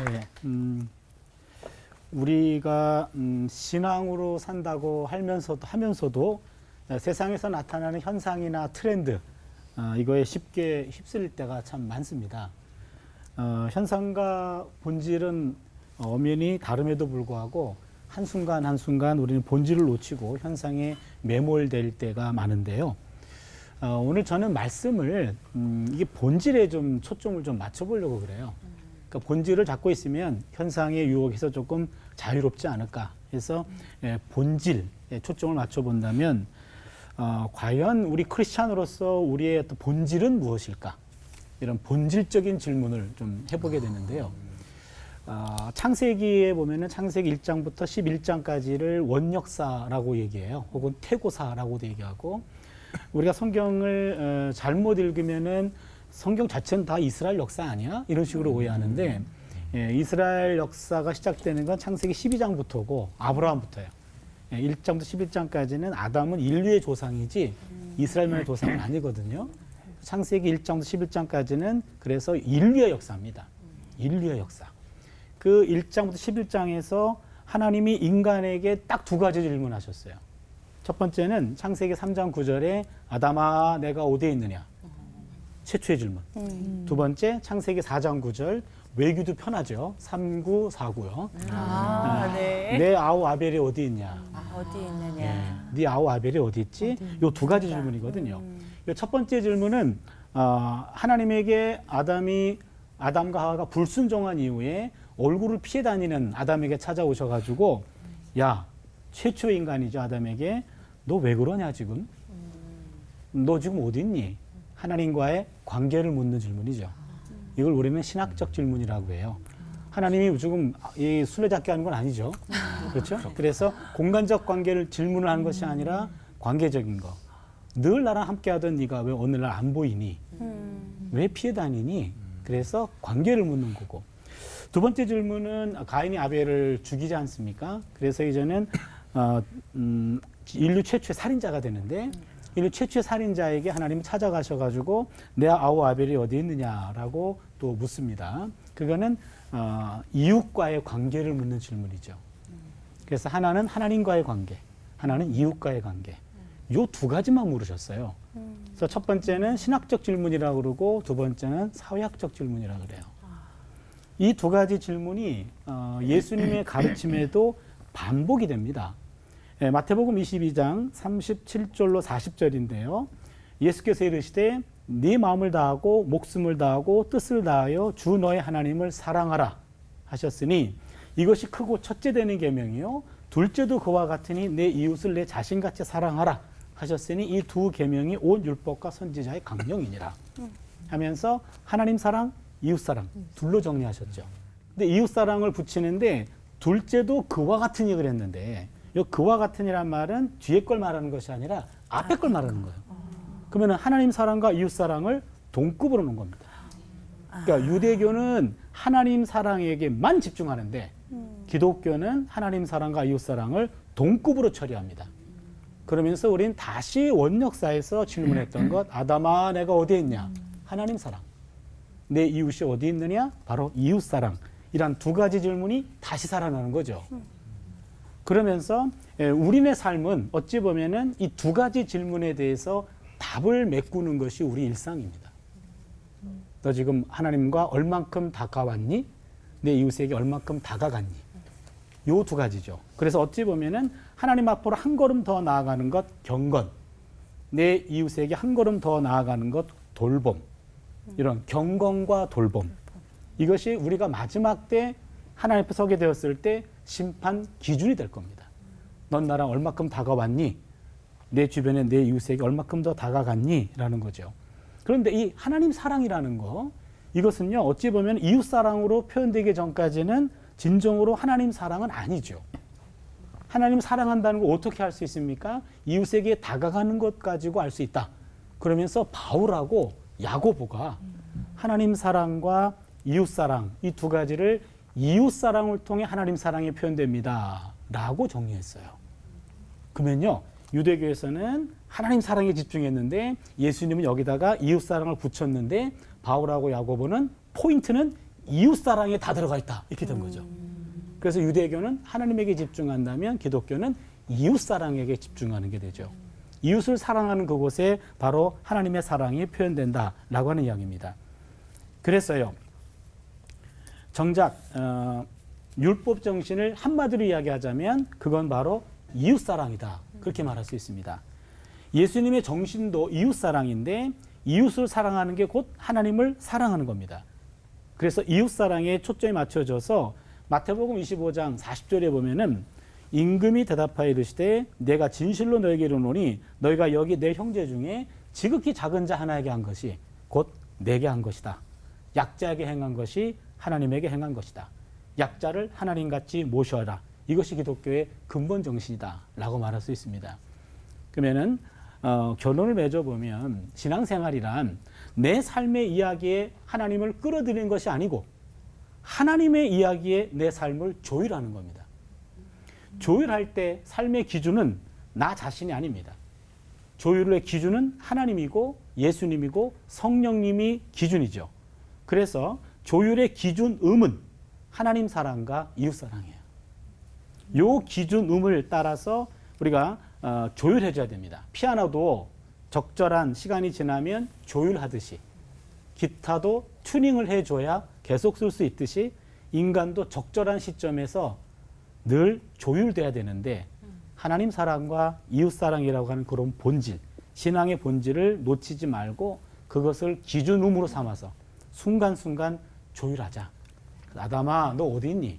네, 우리가 신앙으로 산다고 하면서도 세상에서 나타나는 현상이나 트렌드 이거에 쉽게 휩쓸릴 때가 참 많습니다. 현상과 본질은 엄연히 다름에도 불구하고 한순간 한순간 우리는 본질을 놓치고 현상에 매몰될 때가 많은데요. 오늘 저는 말씀을 이게 본질에 좀 초점을 좀 맞춰보려고 그래요. 그러니까 본질을 잡고 있으면 현상의 유혹에서 조금 자유롭지 않을까 해서 본질에 초점을 맞춰본다면 과연 우리 크리스찬으로서 우리의 또 본질은 무엇일까? 이런 본질적인 질문을 좀 해보게 되는데요. 창세기에 보면은 창세기 1장부터 11장까지를 원역사라고 얘기해요. 혹은 태고사라고도 얘기하고, 우리가 성경을 잘못 읽으면은 성경 자체는 다 이스라엘 역사 아니야? 이런 식으로 오해하는데, 이스라엘 역사가 시작되는 건 창세기 12장부터고 아브라함부터예요. 1장부터 11장까지는 아담은 인류의 조상이지 이스라엘만의 조상은 아니거든요. 창세기 1장부터 11장까지는 그래서 인류의 역사입니다. 인류의 역사. 그 1장부터 11장에서 하나님이 인간에게 딱 두 가지 질문하셨어요. 첫 번째는 창세기 3장 9절에 아담아 내가 어디에 있느냐? 최초의 질문. 두 번째 창세기 4장 9절, 외규도 편하죠. 39, 4구요. 네. 내 아우 아벨이 어디 있냐? 어디 있느냐? 네 아우 아벨이 어디 있지? 요 두 가지 질문이거든요. 요 첫 번째 질문은 하나님에게 아담과 하와가 불순종한 이후에 얼굴을 피해 다니는 아담에게 찾아오셔가지고, 야, 최초의 인간이죠, 아담에게 너 왜 그러냐 지금? 너 지금 어디 있니? 하나님과의 관계를 묻는 질문이죠. 이걸 우리는 신학적 질문이라고 해요. 하나님이 지금 이 술래잡기 하는 건 아니죠. 그렇죠? 그래서 공간적 관계를 질문을 하는 것이 아니라 관계적인 거. 늘 나랑 함께하던 네가 왜 오늘날 안 보이니? 왜 피해 다니니? 그래서 관계를 묻는 거고. 두 번째 질문은 가인이 아벨을 죽이지 않습니까? 그래서 이제는 인류 최초의 살인자가 되는데, 인류 최초의 살인자에게 하나님이 찾아가셔가지고 내 아우 아벨이 어디 있느냐라고 또 묻습니다. 그거는 이웃과의 관계를 묻는 질문이죠. 그래서 하나는 하나님과의 관계, 하나는 이웃과의 관계. 요 두 가지만 물으셨어요. 그래서 첫 번째는 신학적 질문이라고 그러고 두 번째는 사회학적 질문이라고 그래요. 이 두 가지 질문이 예수님의 가르침에도 반복이 됩니다. 마태복음 22장 37절로 40절인데요. 예수께서 이르시되 네 마음을 다하고 목숨을 다하고 뜻을 다하여 주 너의 하나님을 사랑하라 하셨으니 이것이 크고 첫째 되는 계명이요 둘째도 그와 같으니 내 이웃을 내 자신같이 사랑하라 하셨으니 이 두 계명이 온 율법과 선지자의 강령이니라 하면서 하나님 사랑, 이웃 사랑 둘로 정리하셨죠. 근데 이웃 사랑을 붙이는데 둘째도 그와 같으니 그랬는데, 이 그와 같으니란 말은 뒤에 걸 말하는 것이 아니라 앞에 걸 말하는 거예요. 그러면 하나님 사랑과 이웃 사랑을 동급으로 놓은 겁니다. 그러니까 유대교는 하나님 사랑에게만 집중하는데 기독교는 하나님 사랑과 이웃 사랑을 동급으로 처리합니다. 그러면서 우리는 다시 원역사에서 질문했던 것, 아담아 내가 어디에 있냐? 하나님 사랑. 내 이웃이 어디 있느냐? 바로 이웃 사랑. 이란 두 가지 질문이 다시 살아나는 거죠. 그러면서 우리네 삶은 어찌 보면은 이 두 가지 질문에 대해서 답을 메꾸는 것이 우리 일상입니다. 너 지금 하나님과 얼만큼 다가왔니? 내 이웃에게 얼만큼 다가갔니? 요 두 가지죠. 그래서 어찌 보면은 하나님 앞으로 한 걸음 더 나아가는 것 경건, 내 이웃에게 한 걸음 더 나아가는 것 돌봄, 이런 경건과 돌봄, 이것이 우리가 마지막 때 하나님 앞에 서게 되었을 때 심판 기준이 될 겁니다. 넌 나랑 얼마큼 다가왔니? 내 주변에 내 이웃에게 얼마큼 더 다가갔니? 라는 거죠. 그런데 이 하나님 사랑이라는 거, 이것은요 어찌 보면 이웃 사랑으로 표현되기 전까지는 진정으로 하나님 사랑은 아니죠. 하나님 사랑한다는 걸 어떻게 알 수 있습니까? 이웃에게 다가가는 것 가지고 알 수 있다. 그러면서 바울하고 야고보가 하나님 사랑과 이웃 사랑, 이 두 가지를 이웃 사랑을 통해 하나님 사랑이 표현됩니다 라고 정리했어요. 그러면요 유대교에서는 하나님 사랑에 집중했는데 예수님은 여기다가 이웃 사랑을 붙였는데 바울하고 야고보는 포인트는 이웃사랑에 다 들어가 있다. 이렇게 된 거죠. 그래서 유대교는 하나님에게 집중한다면 기독교는 이웃사랑에게 집중하는 게 되죠. 이웃을 사랑하는 그곳에 바로 하나님의 사랑이 표현된다라고 하는 이야기입니다. 그래서요. 정작 율법 정신을 한마디로 이야기하자면 그건 바로 이웃사랑이다. 그렇게 말할 수 있습니다. 예수님의 정신도 이웃사랑인데 이웃을 사랑하는 게 곧 하나님을 사랑하는 겁니다. 그래서 이웃사랑에 초점이 맞춰져서 마태복음 25장 40절에 보면은 임금이 대답하여 이르시되 내가 진실로 너에게 이르노니 너희가 여기 내 형제 중에 지극히 작은 자 하나에게 한 것이 곧 내게 한 것이다. 약자에게 행한 것이 하나님에게 행한 것이다. 약자를 하나님같이 모셔라. 이것이 기독교의 근본 정신이다 라고 말할 수 있습니다. 그러면은 결론을 맺어보면 신앙생활이란 내 삶의 이야기에 하나님을 끌어들이는 것이 아니고 하나님의 이야기에 내 삶을 조율하는 겁니다. 조율할 때 삶의 기준은 나 자신이 아닙니다. 조율의 기준은 하나님이고 예수님이고 성령님이 기준이죠. 그래서 조율의 기준음은 하나님 사랑과 이웃 사랑이에요. 요 기준음을 따라서 우리가 조율해줘야 됩니다. 피아노도 적절한 시간이 지나면 조율하듯이 기타도 튜닝을 해줘야 계속 쓸 수 있듯이 인간도 적절한 시점에서 늘 조율돼야 되는데 하나님 사랑과 이웃 사랑이라고 하는 그런 본질, 신앙의 본질을 놓치지 말고 그것을 기준음으로 삼아서 순간순간 조율하자. 아담아, 너 어디 있니?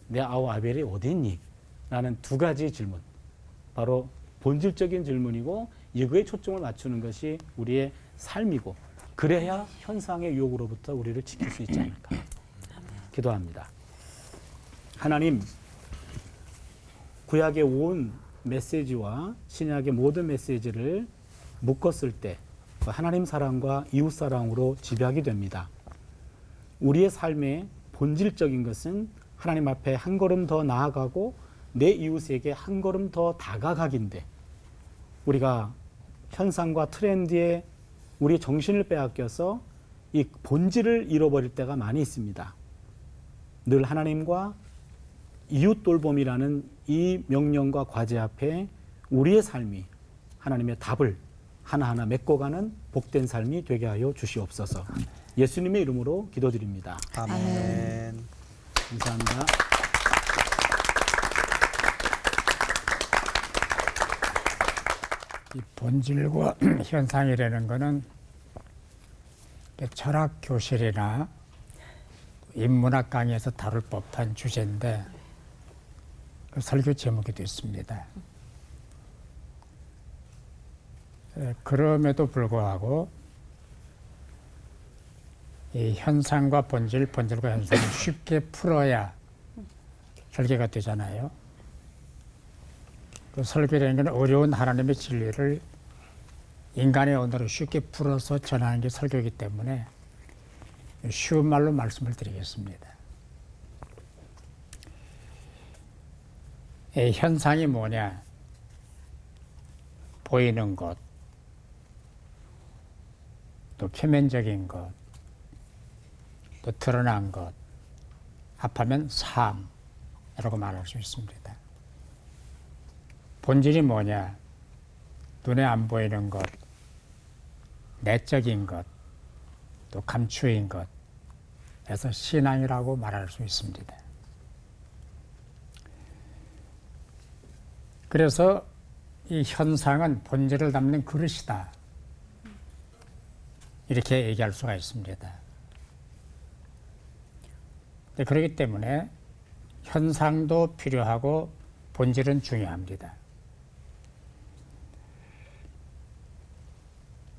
내 아우 아벨이 어디 있니? 라는 두 가지 질문. 바로 본질적인 질문이고 이거에 초점을 맞추는 것이 우리의 삶이고 그래야 현상의 유혹으로부터 우리를 지킬 수 있지 않을까. 기도합니다. 하나님, 구약의 온 메시지와 신약의 모든 메시지를 묶었을 때 하나님 사랑과 이웃 사랑으로 지배하게 됩니다. 우리의 삶의 본질적인 것은 하나님 앞에 한 걸음 더 나아가고 내 이웃에게 한 걸음 더 다가가기인데 우리가 현상과 트렌드에 우리 정신을 빼앗겨서 이 본질을 잃어버릴 때가 많이 있습니다. 늘 하나님과 이웃 돌봄이라는 이 명령과 과제 앞에 우리의 삶이 하나님의 답을 하나하나 메꿔가는 복된 삶이 되게 하여 주시옵소서. 예수님의 이름으로 기도드립니다. 아멘. 감사합니다. 이 본질과 현상이라는 것은 철학 교실이나 인문학 강의에서 다룰 법한 주제인데 그 설교 제목이 됐습니다. 그럼에도 불구하고 이 현상과 본질, 본질과 현상을 쉽게 풀어야 설계가 되잖아요. 그 설계라는 건 어려운 하나님의 진리를 인간의 언어로 쉽게 풀어서 전하는 게 설교이기 때문에 쉬운 말로 말씀을 드리겠습니다. 현상이 뭐냐? 보이는 것, 또 표면적인 것, 또 드러난 것, 합하면 삶이라고 말할 수 있습니다. 본질이 뭐냐? 눈에 안 보이는 것, 내적인 것, 또 감추인 것, 그래서 신앙이라고 말할 수 있습니다. 그래서 이 현상은 본질을 담는 그릇이다. 이렇게 얘기할 수가 있습니다. 그렇기 때문에 현상도 필요하고 본질은 중요합니다.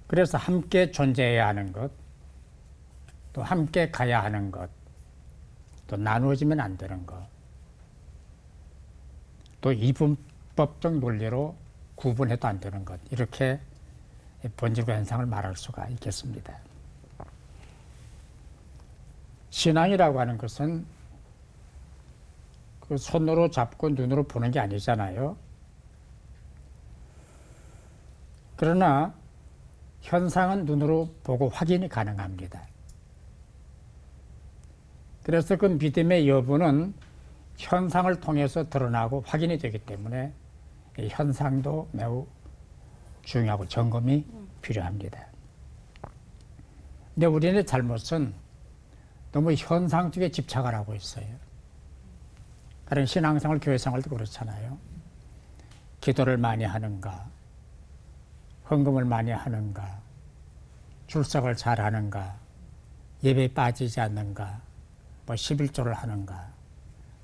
그래서 함께 존재해야 하는 것, 또 함께 가야 하는 것, 또 나누어지면 안 되는 것, 또 이분법적 논리로 구분해도 안 되는 것, 이렇게 본질과 현상을 말할 수가 있겠습니다. 신앙이라고 하는 것은 그 손으로 잡고 눈으로 보는 게 아니잖아요. 그러나 현상은 눈으로 보고 확인이 가능합니다. 그래서 그 믿음의 여부는 현상을 통해서 드러나고 확인이 되기 때문에 이 현상도 매우 중요하고 점검이 필요합니다. 근데 우리의 잘못은 너무 현상 쪽에 집착을 하고 있어요. 다른 신앙생활, 교회생활도 그렇잖아요. 기도를 많이 하는가, 헌금을 많이 하는가, 출석을 잘 하는가, 예배에 빠지지 않는가, 뭐 11조를 하는가,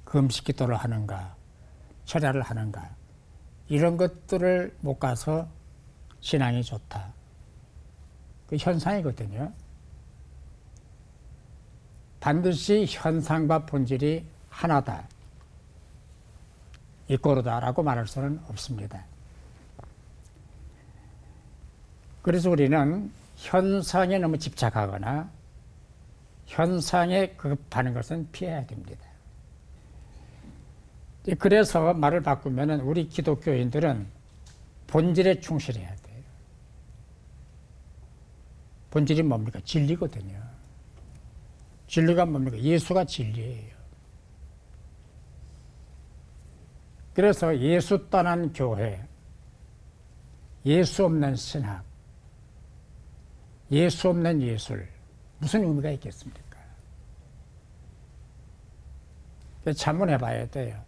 금식 기도를 하는가, 철야를 하는가, 이런 것들을 못 가서 신앙이 좋다. 그 현상이거든요. 반드시 현상과 본질이 하나다, 이꼬르다라고 말할 수는 없습니다. 그래서 우리는 현상에 너무 집착하거나 현상에 급하는 것은 피해야 됩니다. 그래서 말을 바꾸면 우리 기독교인들은 본질에 충실해야 돼요. 본질이 뭡니까? 진리거든요. 진리가 뭡니까? 예수가 진리예요. 그래서 예수 떠난 교회, 예수 없는 신학, 예수 없는 예술, 무슨 의미가 있겠습니까? 자문해 봐야 돼요.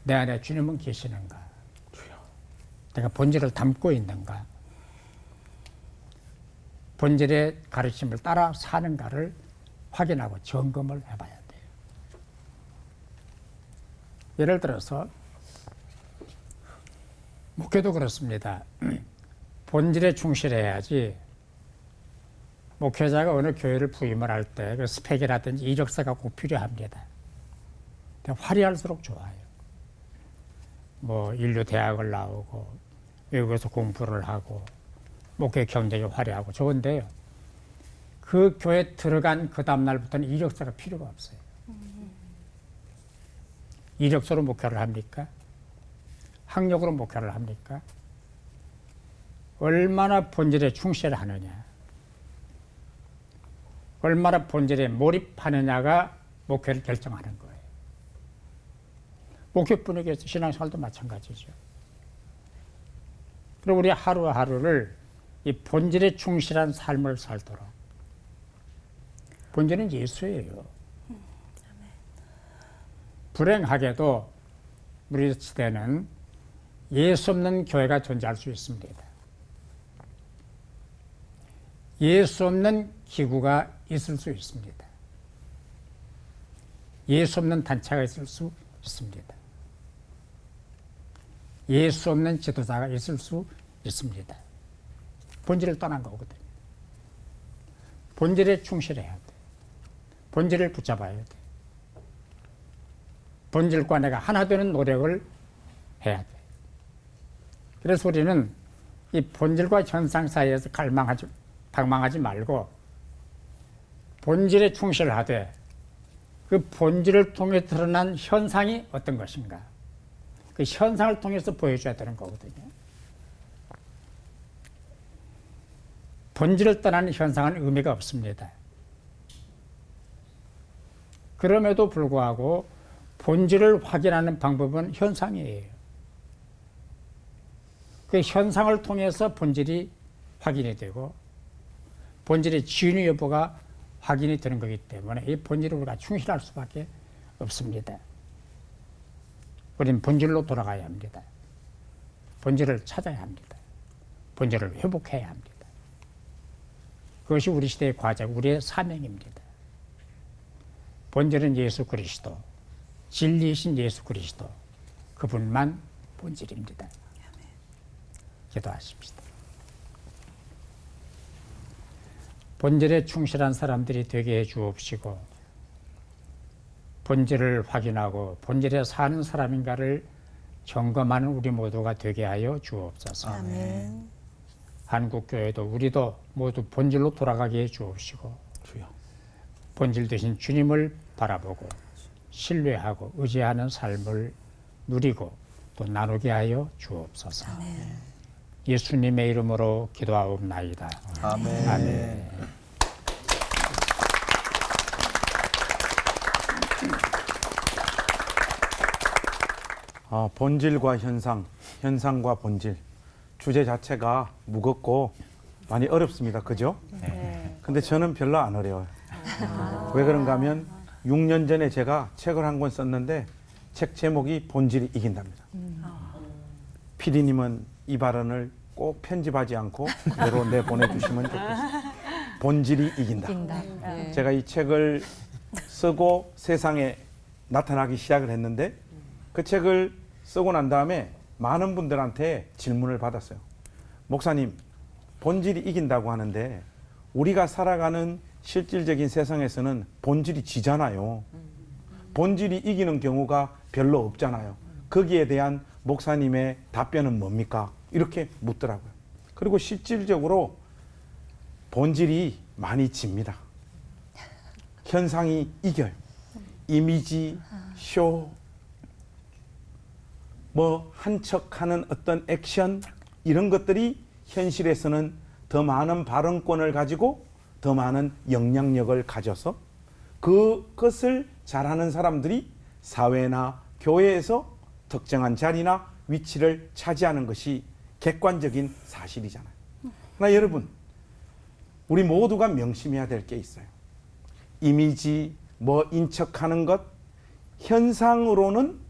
내 안에 주님은 계시는가? 내가 본질을 담고 있는가? 본질의 가르침을 따라 사는가를 확인하고 점검을 해봐야 돼요. 예를 들어서 목회도 그렇습니다. 본질에 충실해야지 목회자가 어느 교회를 부임을 할 때 그 스펙이라든지 이력서가 꼭 필요합니다. 화려할수록 좋아요. 뭐 인류 대학을 나오고 외국에서 공부를 하고 목회 경력이 화려하고 좋은데요. 그 교회 들어간 그 다음날부터는 이력서가 필요가 없어요. 이력서로 목회를 합니까? 학력으로 목회를 합니까? 얼마나 본질에 충실하느냐, 얼마나 본질에 몰입하느냐가 목회를 결정하는 거예요. 목회뿐이겠어요. 신앙생활도 마찬가지죠. 그리고 우리 하루하루를 이 본질에 충실한 삶을 살도록. 본질은 예수예요. 불행하게도 우리 시대는 예수 없는 교회가 존재할 수 있습니다. 예수 없는 기구가 있을 수 있습니다. 예수 없는 단체가 있을 수 있습니다. 예수 없는 지도자가 있을 수 있습니다. 본질을 떠난 거거든요. 본질에 충실해야 돼. 본질을 붙잡아야 돼. 본질과 내가 하나 되는 노력을 해야 돼. 그래서 우리는 이 본질과 현상 사이에서 방황하지 말고 본질에 충실하되 그 본질을 통해 드러난 현상이 어떤 것인가, 그 현상을 통해서 보여줘야 되는 거거든요. 본질을 떠나는 현상은 의미가 없습니다. 그럼에도 불구하고 본질을 확인하는 방법은 현상이에요. 그 현상을 통해서 본질이 확인이 되고 본질의 진위 여부가 확인이 되는 거기 때문에 이 본질을 우리가 충실할 수밖에 없습니다. 우리는 본질로 돌아가야 합니다. 본질을 찾아야 합니다. 본질을 회복해야 합니다. 그것이 우리 시대의 과제, 우리의 사명입니다. 본질은 예수 그리스도, 진리이신 예수 그리스도, 그분만 본질입니다. 기도하십시다. 본질에 충실한 사람들이 되게 해 주옵시고 본질을 확인하고 본질에 사는 사람인가를 점검하는 우리 모두가 되게 하여 주옵소서. 아멘. 한국교회도 우리도 모두 본질로 돌아가게 해 주옵시고 주여. 본질 되신 주님을 바라보고 신뢰하고 의지하는 삶을 누리고 또 나누게 하여 주옵소서. 아멘. 예수님의 이름으로 기도하옵나이다. 아멘. 아멘. 본질과 현상, 현상과 본질. 주제 자체가 무겁고 많이 어렵습니다. 그죠? 네. 근데 저는 별로 안 어려워요. 왜 그런가 하면 6년 전에 제가 책을 한 권 썼는데 책 제목이 본질이 이긴답니다. PD님은 이 발언을 꼭 편집하지 않고 그대로 내보내주시면 좋겠습니다. 본질이 이긴다. 네. 제가 이 책을 쓰고 세상에 나타나기 시작을 했는데 그 책을 쓰고 난 다음에 많은 분들한테 질문을 받았어요. 목사님, 본질이 이긴다고 하는데 우리가 살아가는 실질적인 세상에서는 본질이 지잖아요. 본질이 이기는 경우가 별로 없잖아요. 거기에 대한 목사님의 답변은 뭡니까? 이렇게 묻더라고요. 그리고 실질적으로 본질이 많이 집니다. 현상이 이겨요. 이미지, 쇼, 한 척하는 어떤 액션, 이런 것들이 현실에서는 더 많은 발언권을 가지고 더 많은 영향력을 가져서 그것을 잘하는 사람들이 사회나 교회에서 특정한 자리나 위치를 차지하는 것이 객관적인 사실이잖아요. 그러나 여러분, 우리 모두가 명심해야 될 게 있어요. 이미지, 인척하는 것, 현상으로는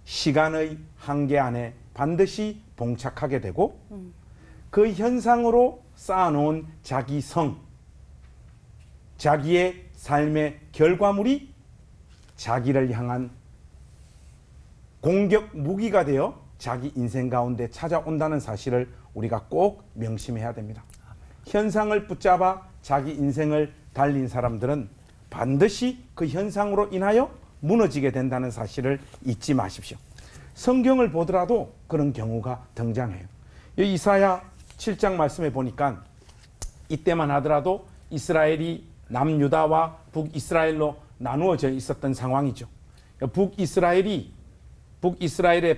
시간의 한계 안에 반드시 봉착하게 되고 그 현상으로 쌓아놓은 자기성, 자기의 삶의 결과물이 자기를 향한 공격 무기가 되어 자기 인생 가운데 찾아온다는 사실을 우리가 꼭 명심해야 됩니다. 현상을 붙잡아 자기 인생을 달린 사람들은 반드시 그 현상으로 인하여 무너지게 된다는 사실을 잊지 마십시오. 성경을 보더라도 그런 경우가 등장해요. 이사야 7장 말씀에 보니까 이때만 하더라도 이스라엘이 남유다와 북이스라엘로 나누어져 있었던 상황이죠. 북이스라엘의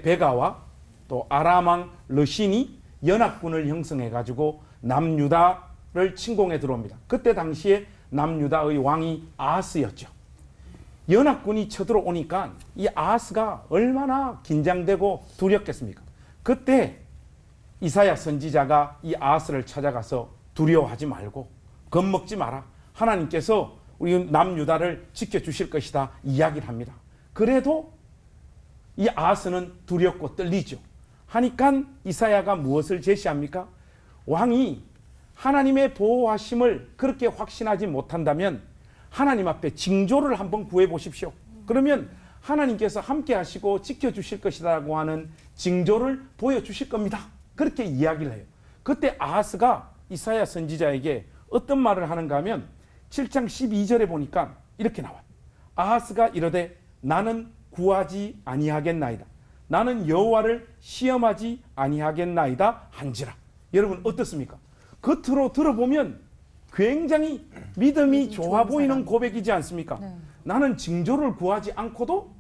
베가와 또 아람왕 르신이 연합군을 형성해 가지고 남유다를 침공해 들어옵니다. 그때 당시에 남유다의 왕이 아하스였죠. 연합군이 쳐들어오니까 이 아하스가 얼마나 긴장되고 두렵겠습니까? 그때 이사야 선지자가 이 아하스를 찾아가서 두려워하지 말고 겁먹지 마라. 하나님께서 우리 남유다를 지켜주실 것이다 이야기를 합니다. 그래도 이 아하스는 두렵고 떨리죠. 하니까 이사야가 무엇을 제시합니까? 왕이 하나님의 보호하심을 그렇게 확신하지 못한다면 하나님 앞에 징조를 한번 구해 보십시오. 그러면 하나님께서 함께 하시고 지켜주실 것이라고 하는 징조를 보여주실 겁니다. 그렇게 이야기를 해요. 그때 아하스가 이사야 선지자에게 어떤 말을 하는가 하면 7장 12절에 보니까 이렇게 나와요. 아하스가 이르되 나는 구하지 아니하겠나이다. 나는 여호와를 시험하지 아니하겠나이다 한지라. 여러분 어떻습니까? 겉으로 들어보면 굉장히 믿음이 좋아 보이는 고백이지 않습니까? 네. 나는 징조를 구하지 않고도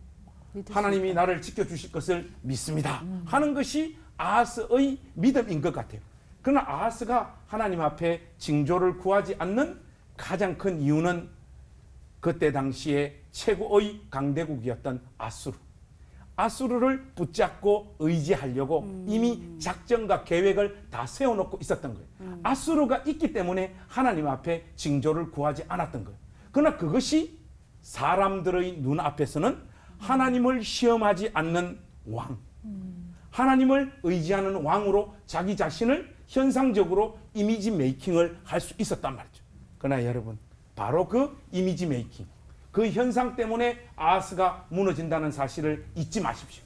하나님이 나를 지켜주실 것을 믿습니다 하는 것이 아하스의 믿음인 것 같아요. 그러나 아하스가 하나님 앞에 징조를 구하지 않는 가장 큰 이유는 그때 당시에 최고의 강대국이었던 아수르를 붙잡고 의지하려고 이미 작전과 계획을 다 세워놓고 있었던 거예요. 아수르가 있기 때문에 하나님 앞에 징조를 구하지 않았던 거예요. 그러나 그것이 사람들의 눈앞에서는 하나님을 시험하지 않는 왕, 하나님을 의지하는 왕으로 자기 자신을 현상적으로 이미지 메이킹을 할 수 있었단 말이죠. 그러나 여러분, 바로 그 이미지 메이킹, 그 현상 때문에 아하스가 무너진다는 사실을 잊지 마십시오.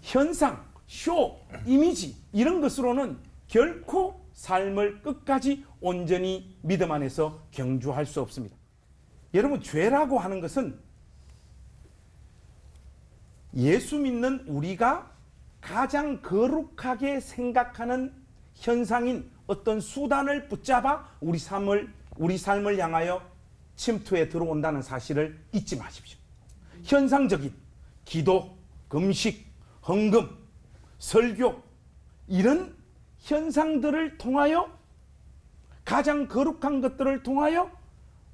현상, 쇼, 이미지 이런 것으로는 결코 삶을 끝까지 온전히 믿음 안에서 경주할 수 없습니다. 여러분, 죄라고 하는 것은 예수 믿는 우리가 가장 거룩하게 생각하는 현상인 어떤 수단을 붙잡아 우리 삶을 향하여 침투에 들어온다는 사실을 잊지 마십시오. 현상적인 기도, 금식, 헌금, 설교 이런 현상들을 통하여 가장 거룩한 것들을 통하여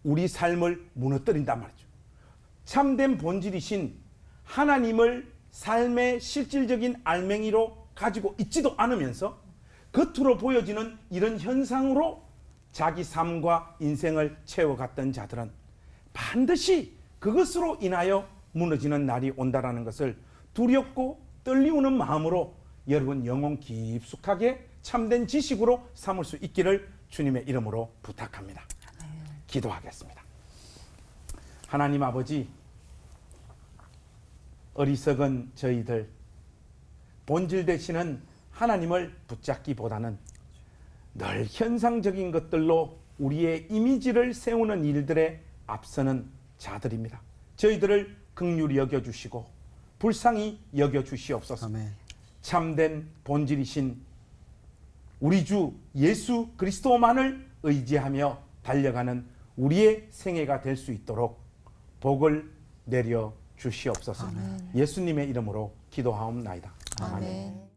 우리 삶을 무너뜨린단 말이죠. 참된 본질이신 하나님을 삶의 실질적인 알맹이로 가지고 있지도 않으면서 겉으로 보여지는 이런 현상으로 자기 삶과 인생을 채워갔던 자들은 반드시 그것으로 인하여 무너지는 날이 온다라는 것을 두렵고 떨리우는 마음으로 여러분 영혼 깊숙하게 참된 지식으로 삼을 수 있기를 주님의 이름으로 부탁합니다. 기도하겠습니다. 하나님 아버지, 어리석은 저희들 본질 되시는 하나님을 붙잡기보다는 늘 현상적인 것들로 우리의 이미지를 세우는 일들에 앞서는 자들입니다. 저희들을 긍휼히 여겨주시고 불쌍히 여겨주시옵소서. 아멘. 참된 본질이신 우리 주 예수 그리스도만을 의지하며 달려가는 우리의 생애가 될 수 있도록 복을 내려 주시옵소서. 예수님의 이름으로 기도하옵나이다. 아멘.